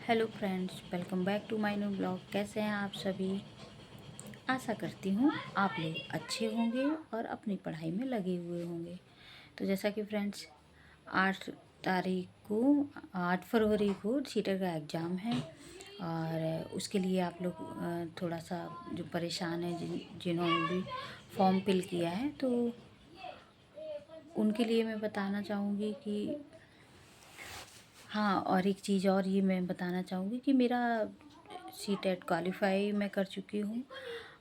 Hello friends, welcome back to my new blog. कैसे हैं आप सभी? आशा करती हूँ आप लोग अच्छे होंगे और अपनी पढ़ाई में लगे हुए होंगे। तो जैसा कि फ्रेंड्स 8 तारीख को 8 फरवरी को सीटर का एग्ज़ाम है और उसके लिए आप लोग थोड़ा सा जो परेशान हैं जिन्होंने भी फॉर्म फिल किया है, तो उनके लिए मैं बताना चाहूँगी कि हाँ, और एक चीज़ और ये मैं बताना चाहूँगी कि मेरा सीटेट क्वालिफ़ाई मैं कर चुकी हूँ।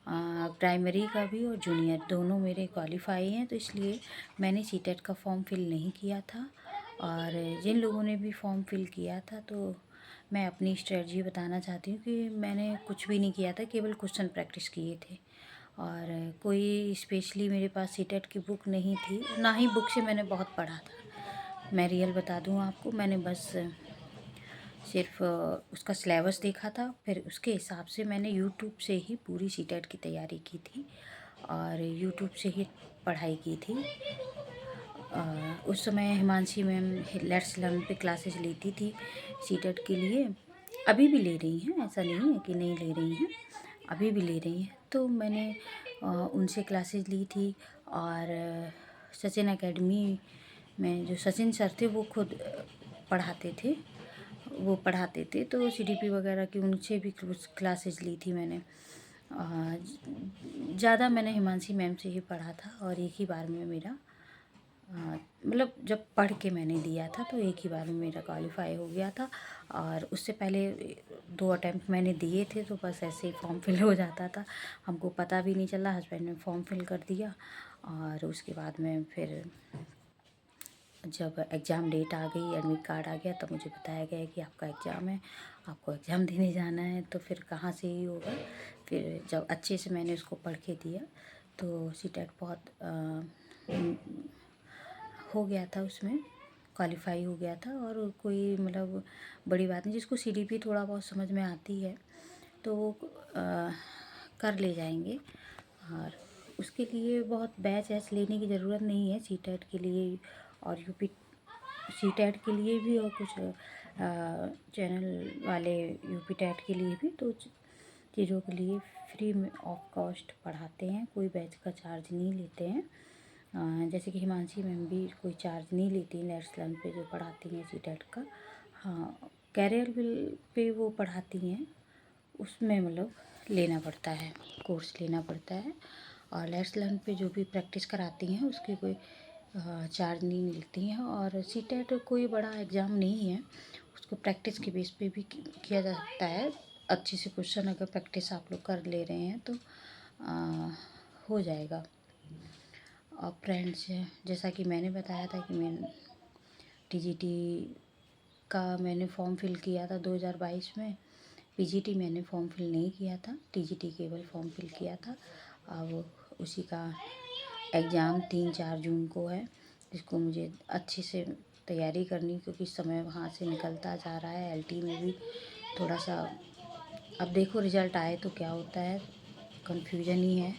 प्राइमरी का भी और जूनियर दोनों मेरे क्वालिफ़ाई हैं, तो इसलिए मैंने सीटेट का फॉर्म फिल नहीं किया था। और जिन लोगों ने भी फॉर्म फिल किया था, तो मैं अपनी स्ट्रेटजी बताना चाहती हूँ कि मैंने कुछ भी नहीं किया था, केवल क्वेश्चन प्रैक्टिस किए थे। और कोई स्पेशली मेरे पास सीटेट की बुक नहीं थी, ना ही बुक से मैंने बहुत पढ़ा था। मैं रियल बता दूँ आपको, मैंने बस सिर्फ उसका सिलेबस देखा था, फिर उसके हिसाब से मैंने यूट्यूब से ही पूरी सीटेट की तैयारी की थी और यूट्यूब से ही पढ़ाई की थी। उस समय हिमांशी मैम लेट्स लर्न पे क्लासेस लेती थी सीटेट के लिए। अभी भी ले रही हैं, ऐसा नहीं है कि नहीं ले रही हैं, अभी भी ले रही हैं। तो मैंने उनसे क्लासेस ली थी। और सचिन एकेडमी में जो सचिन सर थे वो खुद पढ़ाते थे, वो पढ़ाते थे, तो सीडीपी वगैरह की उनसे भी क्लासेस ली थी मैंने। ज़्यादा मैंने हिमांशी मैम से ही पढ़ा था और एक ही बार में मेरा मतलब जब पढ़ के मैंने दिया था तो एक ही बार में मेरा क्वालिफाई हो गया था। और उससे पहले 2 अटैम्प्ट मैंने दिए थे, तो बस ऐसे ही फॉर्म फिल हो जाता था, हमको पता भी नहीं चला। हस्बैंड ने फॉर्म फिल कर दिया और उसके बाद में फिर जब एग्ज़ाम डेट आ गई, एडमिट कार्ड आ गया, तब मुझे बताया गया कि आपका एग्ज़ाम है, आपको एग्ज़ाम देने जाना है। तो फिर कहाँ से ही होगा। फिर जब अच्छे से मैंने उसको पढ़ के दिया तो सीटेट बहुत हो गया था, उसमें क्वालिफाई हो गया था। और कोई मतलब बड़ी बात नहीं, जिसको सीडीपी थोड़ा बहुत समझ में आती है तो वो कर ले जाएंगे। और उसके लिए बहुत बैच ऐच लेने की ज़रूरत नहीं है सीटेट के लिए और यूपी सीटेट के लिए भी, और कुछ चैनल वाले यूपी टेट के लिए भी। तो चीज़ों के लिए फ्री में ऑफ कॉस्ट पढ़ाते हैं, कोई बैच का चार्ज नहीं लेते हैं। जैसे कि हिमांशी मैम भी कोई चार्ज नहीं लेती लेट्स लर्न पे जो पढ़ाती हैं सीटेट का। हाँ, कैरियर बिल पे वो पढ़ाती हैं, उसमें मतलब लेना पड़ता है, कोर्स लेना पड़ता है। और लेट्स लर्न पे जो भी प्रैक्टिस कराती हैं उसकी कोई चार्ज नहीं मिलती हैं। और सीटेट कोई बड़ा एग्ज़ाम नहीं है, उसको प्रैक्टिस के बेस पे भी किया जा सकता है। अच्छे से क्वेश्चन अगर प्रैक्टिस आप लोग कर ले रहे हैं तो हो जाएगा। और फ्रेंड्स, जैसा कि मैंने बताया था कि मैं टीजीटी का मैंने फॉर्म फिल किया था 2022 में। पीजीटी मैंने फॉर्म फिल नहीं किया था, टीजीटी केवल फॉर्म फिल किया था। अब उसी का एग्ज़ाम 3-4 जून को है, जिसको मुझे अच्छे से तैयारी करनी, क्योंकि समय वहाँ से निकलता जा रहा है। एलटी में भी थोड़ा सा, अब देखो रिज़ल्ट आए तो क्या होता है, कन्फ्यूजन ही है,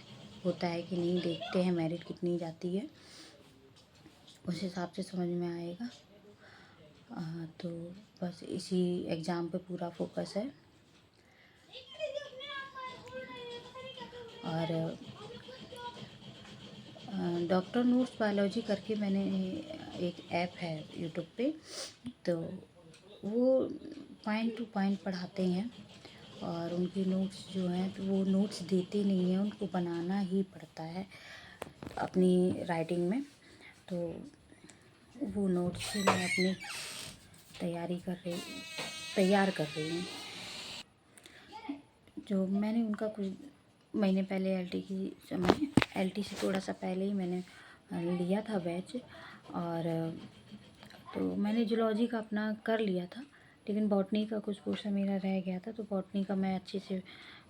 होता है कि नहीं, देखते हैं मेरिट कितनी जाती है, उस हिसाब से समझ में आएगा। तो बस इसी एग्ज़ाम पे पूरा फोकस है। और डॉक्टर नोट्स बायोलॉजी करके मैंने एक ऐप है यूट्यूब पे, तो वो पॉइंट टू पॉइंट पढ़ाते हैं। और उनके नोट्स जो हैं तो वो नोट्स देते नहीं हैं, उनको बनाना ही पड़ता है अपनी राइटिंग में। तो वो नोट्स से मैं अपनी तैयार कर रही हूँ। जो मैंने उनका कुछ महीने पहले एलटी से थोड़ा सा पहले ही मैंने लिया था बैच। और तो मैंने जूलॉजी का अपना कर लिया था, लेकिन बॉटनी का कुछ पोर्शन मेरा रह गया था, तो बॉटनी का मैं अच्छे से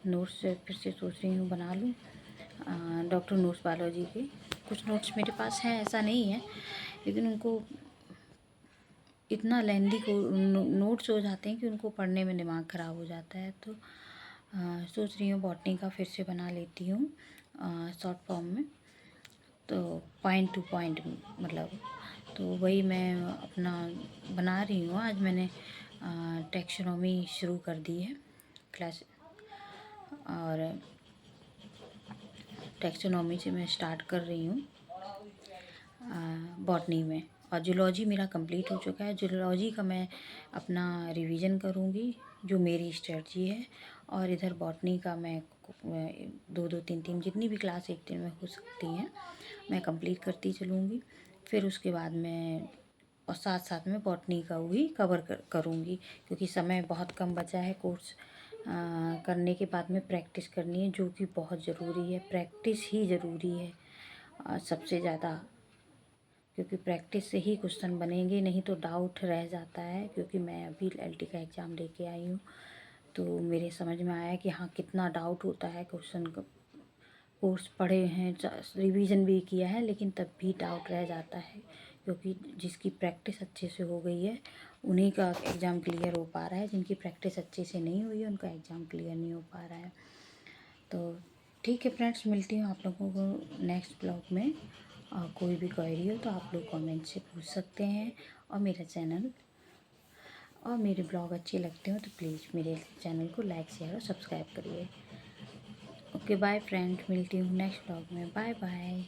नोट्स फिर से सोच रही हूँ बना लूँ। डॉक्टर नोट्स बायोलॉजी के कुछ नोट्स मेरे पास हैं, ऐसा नहीं है, लेकिन उनको इतना लेंदी को नोट्स हो जाते हैं कि उनको पढ़ने में दिमाग ख़राब हो जाता है। तो सोच रही हूँ बॉटनी का फिर से बना लेती हूँ शॉर्ट फॉर्म में, तो पॉइंट टू पॉइंट मतलब। तो वही मैं अपना बना रही हूँ। आज मैंने टैक्सोनॉमी शुरू कर दी है क्लास, और टैक्सोनॉमी से मैं स्टार्ट कर रही हूँ बॉटनी में। और जूलॉजी मेरा कंप्लीट हो चुका है। जूलॉजी का मैं अपना रिवीजन करूँगी, जो मेरी स्ट्रेटजी है। और इधर बॉटनी का मैं 2-2 3-3 जितनी भी क्लास एक दिन में हो सकती हैं मैं कंप्लीट करती चलूँगी। फिर उसके बाद मैं और साथ साथ में बॉटनी का भी कवर करूँगी, क्योंकि समय बहुत कम बचा है। कोर्स करने के बाद में प्रैक्टिस करनी है, जो कि बहुत ज़रूरी है। प्रैक्टिस ही ज़रूरी है सबसे ज़्यादा, क्योंकि प्रैक्टिस से ही क्वेश्चन बनेंगे, नहीं तो डाउट रह जाता है। क्योंकि मैं अभी LT का एग्ज़ाम दे के आई हूँ, तो मेरे समझ में आया कि हाँ कितना डाउट होता है क्वेश्चन का। कोर्स पढ़े हैं, रिवीजन भी किया है, लेकिन तब भी डाउट रह जाता है। क्योंकि जिसकी प्रैक्टिस अच्छे से हो गई है उन्हीं का एग्ज़ाम क्लियर हो पा रहा है, जिनकी प्रैक्टिस अच्छे से नहीं हुई है उनका एग्ज़ाम क्लियर नहीं हो पा रहा है। तो ठीक है फ्रेंड्स, मिलती हूँ आप लोगों को नेक्स्ट ब्लॉग में। और कोई भी क्वेरी हो तो आप लोग कमेंट से पूछ सकते हैं। और मेरा चैनल और मेरे ब्लॉग अच्छे लगते हो तो प्लीज़ मेरे चैनल को लाइक, शेयर और सब्सक्राइब करिए। ओके बाय फ्रेंड, मिलती हूँ नेक्स्ट ब्लॉग में। Bye bye.